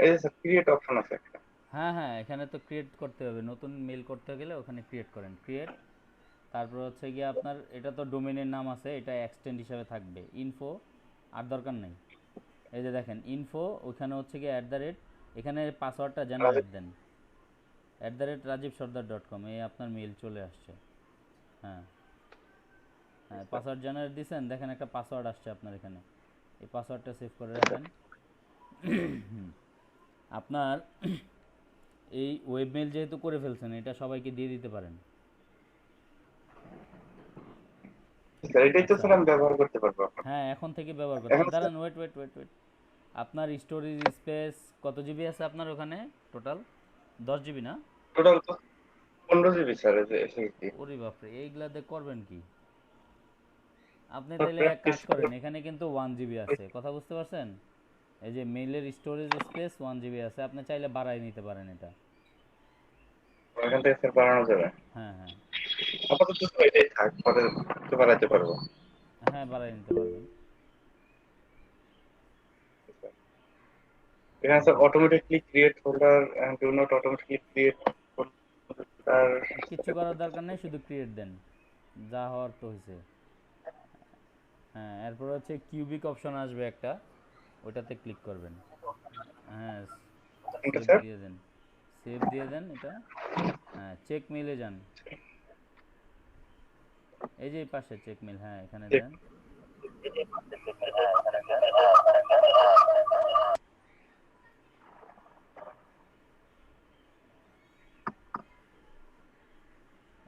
এই যে create option আছে একটা। হ্যাঁ হ্যাঁ, এখানে তো ক্রিয়েট করতে হবে, নতুন মেল করতে গেলে ওখানে ক্রিয়েট করেন, ক্রিয়েট। তারপর হচ্ছে গিয়ে আপনার এটা তো ডোমেনের নাম আছে, এটা এক্সটেন্ড হিসাবে থাকবে ইনফো, আর দরকার নেই। এই যে দেখেন ইনফো, ওখানে হচ্ছে গিয়ে @, এখানে পাসওয়ার্ডটা জেনারেট দেন, @rajivsardar.com, এই আপনার মেল চলে আসছে। হ্যাঁ হ্যাঁ, পাসওয়ার্ড জেনারেট দিয়েছেন, দেখেন একটা পাসওয়ার্ড আসছে আপনার এখানে, এই পাসওয়ার্ডটা সেভ করে রাখেন। আপনার এই ওয়েব মেল যেহেতু করে ফেলছেন, এটা সবাইকে দিয়ে দিতে পারেন। স্যার এটাই তো আচ্ছা, স্যার আমি ব্যবহার করতে পারবো এখন। হ্যাঁ এখন থেকে ব্যবহার করতে, এখন আর স্যার দাঁড়ান, ওয়েট ওয়েট ওয়েট ওয়েট, আপনার স্টোরেজ স্পেস কত জিবি আছে আপনার ওখানে টোটাল? 10 জিবি না? টোটাল তো 15 জিবি স্যার, এই যে এসএসডি। ওরে বাপরে, এইগুলা দিয়ে করবেন কি? আপনি স্যার তাহলে এক কাজ প্র্যাকটিস করে করেন, এখানে কিন্তু 1 জিবি আছে, কথা বুঝতে পারছেন? এই যে মেইলের স্টোরেজ স্পেস 1 জিবি আছে, আপনি চাইলে বাড়াই নিতে পারেন এটা। এখান থেকে স্যার বাড়ানো যাবে। হ্যাঁ হ্যাঁ আপাতত তো এটাই থাক, পরে তো বাড়াইতে পারবো। হ্যাঁ, বাড়াই নিতে পারবেন। এখানে sir automatically create folder and do not automatically create folder. কিচ্ছু করার দরকার নেই, শুধু ক্রিয়েট দেন, যা হওয়ার তো হয়েছে। হ্যাঁ, এরপর হচ্ছে কিউবিক অপশন আসবে একটা, ওটাতে ক্লিক করবেন। হ্যাঁ, কোনটা সেভ স্যার? দিয়ে দেন, সেভ দিয়ে দেন এটা। হ্যাঁ, চেক মেইলে যান, এই যে এই পাশে চেক মেইল, হ্যাঁ এখানে চেক। দেন।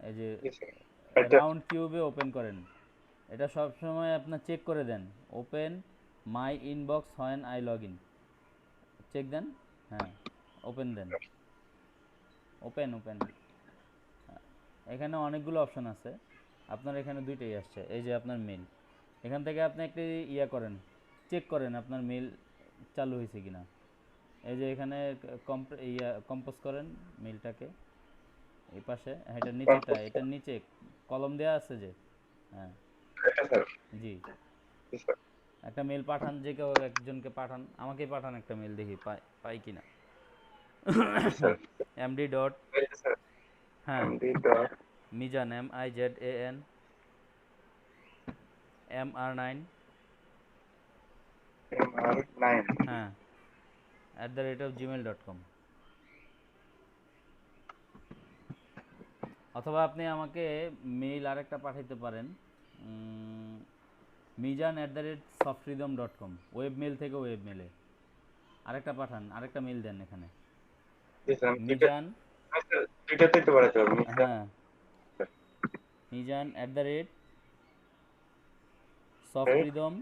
এই যে এটা রাউন্ড কিউবে ওপেন করেন, এটা সব সময় আপনার চেক করে দেন, open my inbox when I log in, check দেন। হ্যাঁ, ওপেন দেন, ওপেন ওপেন। এখানে অনেকগুলো অপশন আছে, আপনার এখানে দুইটাই আসছে, এই যে আপনার মেল, এখান থেকে আপনি একটি ইয়া করেন, চেক করেন আপনার মেল চালু হয়েছে কিনা। এই যে এখানে কম্পোজ করেন মেলটাকে, এই পাশে, হ্যাঁ এটার নিচেরটা, কম্পোজ এটার নিচে কলম দেওয়া আছে যে। হ্যাঁ, এটা স্যার। জি, জি স্যার। একটা মেল পাঠান, যে কেউ একজনকে পাঠান, আমাকেই পাঠান একটা মেল, দেখি পাই পাই কিনা। জি স্যার। এমডি ডট, এই যে স্যার হ্যাঁ MD dot Mizan, MIZAN MR9। হ্যাঁ @gmail.com, অথবা আপনি আমাকে মেইল আরেকটা পাঠাইতে পারেন, mijan@softfreedom.com, ওয়েব মেল থেকে ওয়েব মেলে আরেকটা পাঠান, আরেকটা মেল দেন এখানে, জি স্যার আমি দুইটা, মিজান। স্যার দুইটাতেই তো বাড়াতে পারবো স্যার। হ্যাঁ, মিজান এই @softfreedom,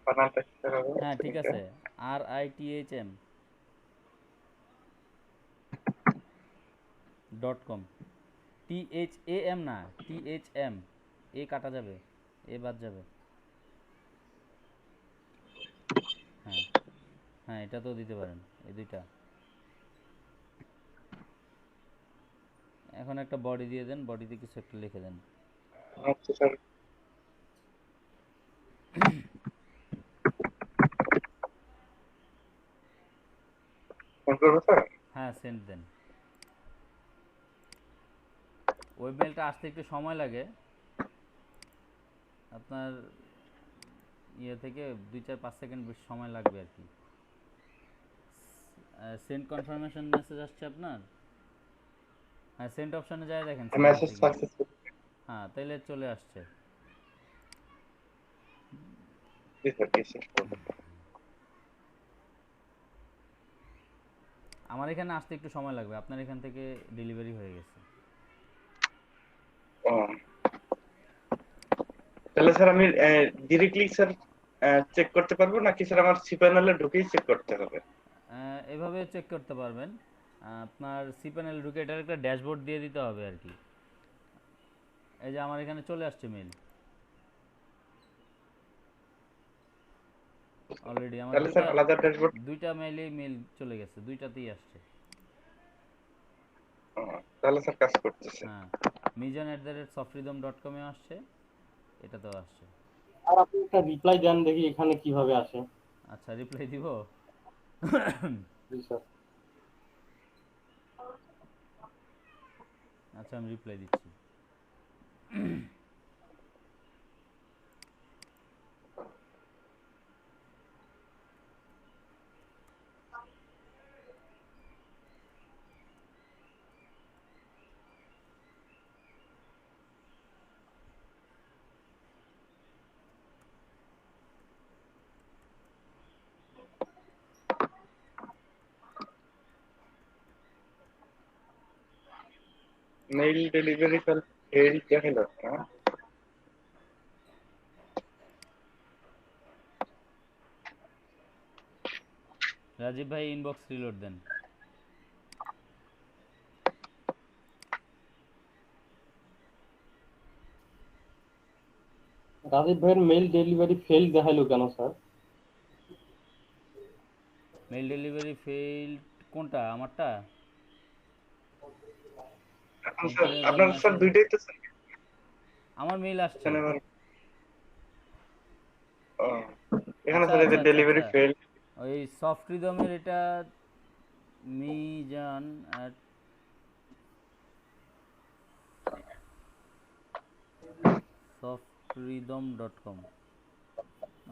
বানানটা কি স্যার হবে? হ্যাঁ ঠিক এটা আছে, RITHM.com, THAM না, THM, এ কাটা যাবে, এ বাদ যাবে। হ্যাঁ হ্যাঁ, এটা তো দিতে পারেন, এই দুইটা। এখন একটা বডি দিয়ে দেন, বডিতে কিছু একটা লিখে দেন। আচ্ছা স্যার। ফোন করবো স্যার। হ্যাঁ, সেন্ড দেন। ওয়েব মেলটা আসতে একটু সময় লাগে, আপনার ইয়ে থেকে 2-4-5 সেকেন্ড বেশি সময় লাগবে আর কি। সেন্ড কনফার্মেশন মেসেজ আসছে আপনার? হ্যাঁ, সেন্ড অপশনে যায় দেখেন সেন্ড মেসেজ হয়েছে কিনা। সাকসেসফুল। হ্যাঁ, তাইলে চলে আসছে। জি স্যার রিসিভ করবো। আমার এখানে আসতে একটু সময় লাগবে, আপনার এখান থেকে ডেলিভারি হয়ে গেছে। ও, তাহলে স্যার আমি ডিরেক্টলি স্যার চেক করতে পারবো নাকি স্যার আমার সি প্যানেলে ঢুকেই চেক করতে হবে? এভাবে চেক করতে পারবেন, আপনার সি প্যানেল ঢুকে এটার একটা ড্যাশবোর্ড দিয়ে দিতে হবে আর কি। এই যে আমার এখানে চলে আসছে মেল, অলরেডি আমার তাহলে স্যার দুইটা, আলাদা ড্যাশবোর্ড। দুইটা মেইলেই মেল চলে গেছে, দুইটাতেই আসছে। তাহলে স্যার কাজ করতেছে। হ্যাঁ, mijan@softfreedom.com এ আসছে, এটাতেও আসছে। আর আপনি একটা রিপ্লাই দেন দেখি এখানে কিভাবে আসে। আচ্ছা রিপ্লাই দিব। জি স্যার। আচ্ছা আমি রিপ্লাই দিচ্ছি। মেইল ডেলিভারি ফেল দেখালো, হ্যাঁ? রাজীব ভাই ইনবক্স রিলোড দেন। রাজীব ভাইয়ের মেইল ডেলিভারি ফেল দেখাইলো কেন স্যার? মেল ডেলিভারি ফেইল্ড কোনটা, আমারটা এখন স্যার নাকি আপনার স্যার মেসেজ? দুইটাই তো স্যার আমার মেইল আসছে। এখানে ও, এখানে আচ্ছা স্যার এই আচ্ছা যে আচ্ছা ডেলিভারি আচ্ছা, ফেল। ওই সফট রিদমের এটা মিজান অ্যাট softridom.com,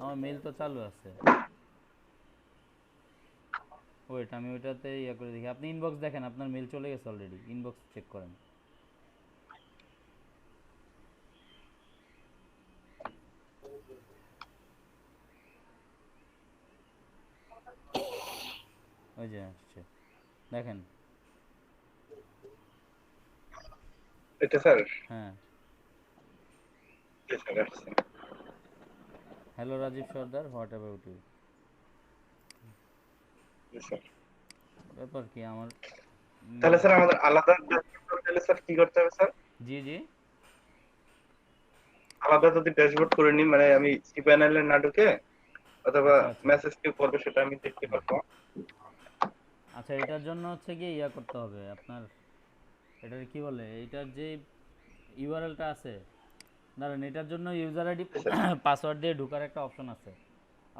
আমার মেইল তো চালু আছে। ওয়েট আমি ওইটাতে ইয়ে করে দেখি। আপনি ইনবক্স দেখেন, আপনার মেইল চলে গেছে অলরেডি, ইনবক্স চেক করেন। ওই যে আসছে, দেখেন। এটা স্যার? হ্যাঁ, জি স্যার আসছে। Hello Rajib Sardar, what about you. জি স্যার। ব্যাপার কি আমার তাহলে স্যার আমাদের আলাদা ড্যাশবোর্ড করতে হলে স্যার কি করতে হবে স্যার? জি জি। আলাদা যদি ড্যাশবোর্ড করে নিই, মানে আমি সি প্যানেলে না ঢুকে অথবা আচ্ছা আচ্ছা মেসেজ কেউ করবে সেটা আমি দেখতে পারবো। আচ্ছা, এটার জন্য হচ্ছে গিয়ে ইয়া করতে হবে আপনার, এটার কি বলে, এটার যে ইউআরএলটা আছে, দাঁড়ান, এটার জন্য user ID G sir. Password দিয়ে ঢোকার একটা অপশন আছে।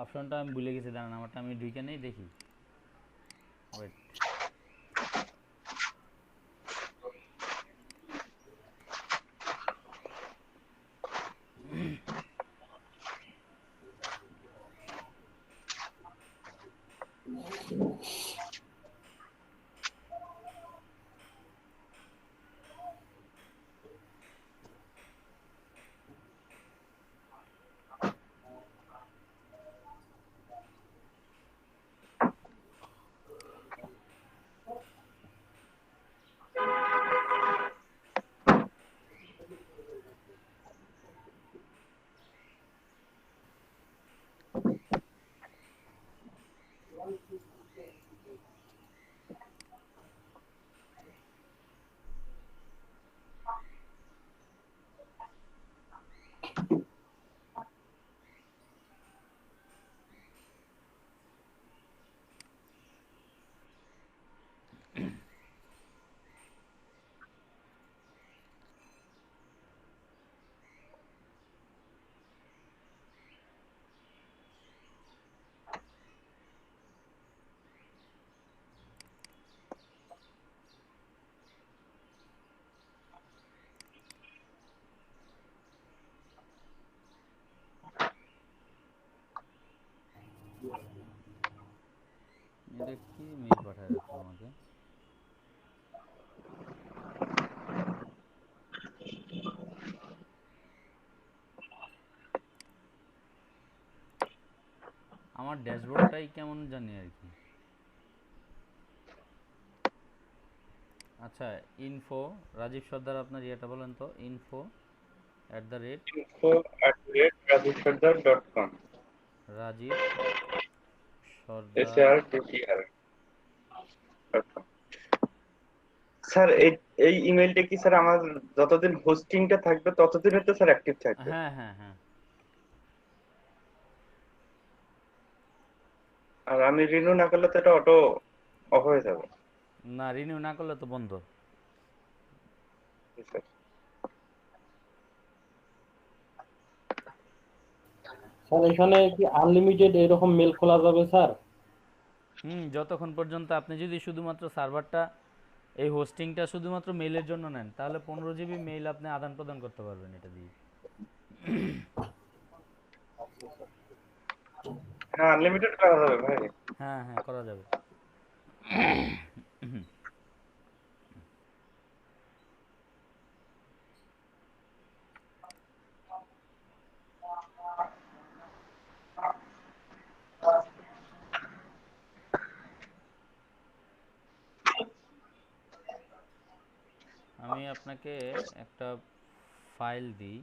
অপশনটা আমি ভুলে গেছি, দাঁড়ান আমারটা আমি ঢুকে নেই দেখি। ওয়েট, এটা কি মেইল পাঠায় রাখলো আমাকে? আমার ড্যাশবোর্ডটাই কেমন জানি আর কি। আচ্ছা, ইনফো রাজীব সর্দার, আপনার ইয়েটা বলেন তো, info@, info@rajivsardar.com। রাজীব সর্দার। SARDTR। স্যার এই এই ইমেলটা কি স্যার আমার যতদিন হোস্টিংটা থাকবে ততদিনই তো স্যার অ্যাক্টিভ থাকবে? হ্যাঁ হ্যাঁ হ্যাঁ। আর আমি রিনিউ না করলে তো এটা অটো অফ হয়ে যাবে। না, রিনিউ না করলে তো বন্ধ। জি স্যার। স্যার এখানে কি আনলিমিটেড এরকম মেল খোলা যাবে স্যার? যতক্ষণ পর্যন্ত আপনি যদি শুধুমাত্র সার্ভারটা, এই হোস্টিংটা শুধুমাত্র মেইলের জন্য নেন, তাহলে 15 GB মেইল আপনি আদান প্রদান করতে পারবেন এটা দিয়ে। হ্যাঁ, আনলিমিটেড করা যাবে ভাই। হ্যাঁ হ্যাঁ, করা যাবে। আমি আপনাকে একটা ফাইল দিই।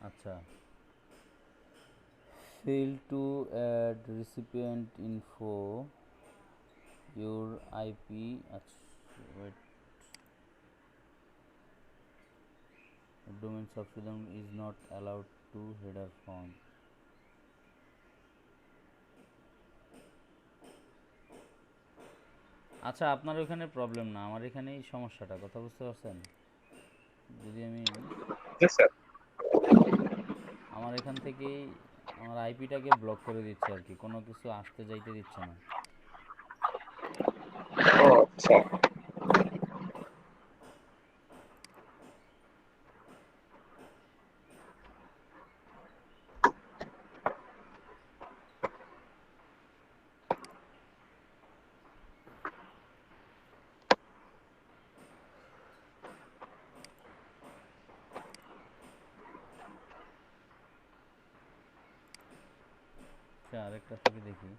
আচ্ছা, fail to add recipient info your IP, আচ্ছা wait, domain subscription is not allowed to header form। আচ্ছা, আপনার ওখানে প্রবলেম না, আমার এখানেই সমস্যাটা, কথা বুঝতে পারছেন? যদি আমি স্যার। আমার এখান থেকেই আমার আইপিটাকে ব্লক করে দিচ্ছে আর কি, কোনো কিছু আসতে যাইতে দিচ্ছে না। ও আচ্ছা। আচ্ছা, আরেকটা থেকে দেখি। @,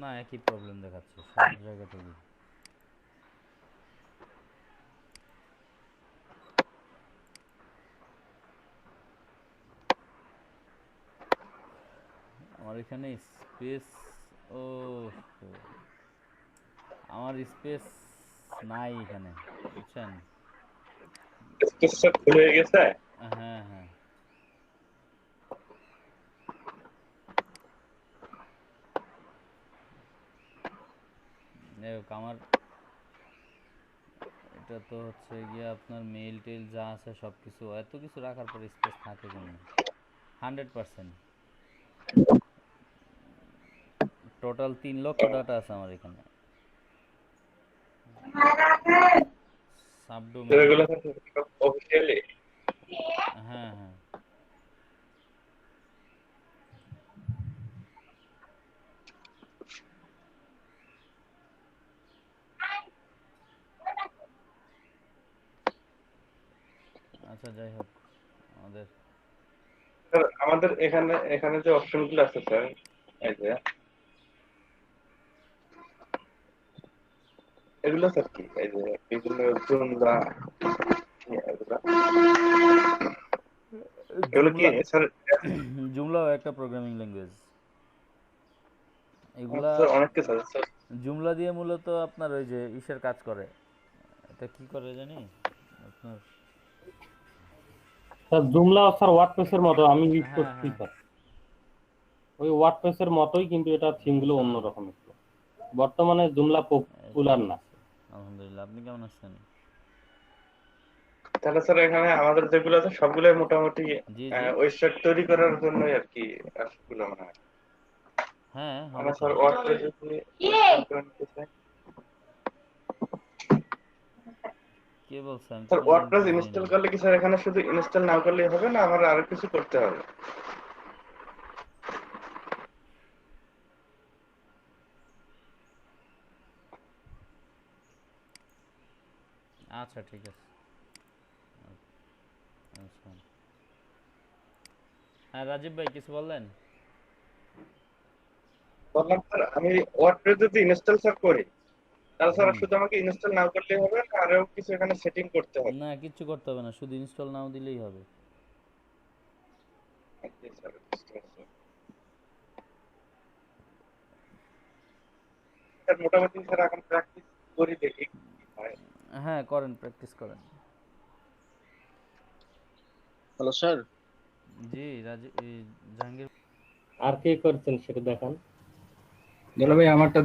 না একই প্রবলেম দেখাচ্ছে সব জায়গা থেকে। আমার এখানে স্পেস, ও আমার স্পেস নাই এখানে, বুঝছেন? স্পেসটা খুলে গেছে। হ্যাঁ হ্যাঁ, যাই হোক, আমার এটা তো হচ্ছে গিয়ে আপনার মেইল টেল যা আছে সব কিছু, এত কিছু রাখার পর স্পেস থাকে কেমনে? 100% টোটাল 3 লক্ষ ডাটা আছে আমার এখানে। সাবডোমেন। এগুলো অফিসিয়ালি। হ্যাঁ হ্যাঁ। আচ্ছা যাই হোক, আমাদের স্যার আমাদের এখানে এখানে যে অপশন গুলো আছে স্যার, এই যে এগুলো স্যার কি, এই যে বিভিন্ন জুমলা, এগুলো এগুলো কি জুমলা, স্যার? জুমলাও একটা প্রোগ্রামিং ল্যাঙ্গুয়েজ। এগুলা স্যার অনেক কিছু আছে স্যার। জুমলা দিয়ে মূলত আপনার ওই যে ইসের কাজ করে, এটা কি করে জানি আপনার। স্যার জুমলা স্যার ওয়ার্ডপ্রেসের মতো আমি ইউজ হ্যাঁ করছি হ্যাঁ। স্যার, ওই ওয়ার্ডপ্রেসের মতোই, কিন্তু এটা থিমগুলো আচ্ছা, অন্যরকম একটু। বর্তমানে জুমলা এই তো পপুলার না। আছে। আলহামদুলিল্লাহ, আপনি কেমন আছেন? তাহলে স্যার এখানে আমাদের যেগুলো আছে সবগুলোই মোটামুটি জি জি। ওয়েবসাইট তৈরি করার জন্য আর কি অ্যাপসগুলো মনে হয়। হ্যাঁ মানে হবে তো। স্যার ওয়ার্ডপ্রেস কে বলছে? আমি তো স্যার কোনোদিন ওয়ার্ডপ্রেস বুঝাই ইনস্টল নাই। করলে কি স্যার এখানে শুধু ইনস্টল না করলেই হবে, না আমার আরো কিছু করতে হবে? আচ্ছা ঠিক আছে। আচ্ছা। হ্যাঁ রাজীব ভাই কিছু বললেন? বললাম স্যার আমি ওয়ার্ডপ্রেস যদি ইনস্টল স্যার করি, তাহলে স্যার হুম। শুধু আমাকে ইনস্টল না করলেই হবে, না আরো কিছু এখানে সেটিং করতে হবে? না কিচ্ছু করতে হবে না, শুধু ইনস্টল নাও দিলেই হবে। জি স্যার, বুঝতে পারছি। স্যার মোটামুটি স্যার এখন প্র্যাকটিস করি, দেখি কি হয়। হ্যাঁ করেন, প্র্যাকটিস করেন। Hello sir. জি রাজীব, জাহাঙ্গীর। আর কে করছেন সেটা দেখান। দুলা ভাই আমারটা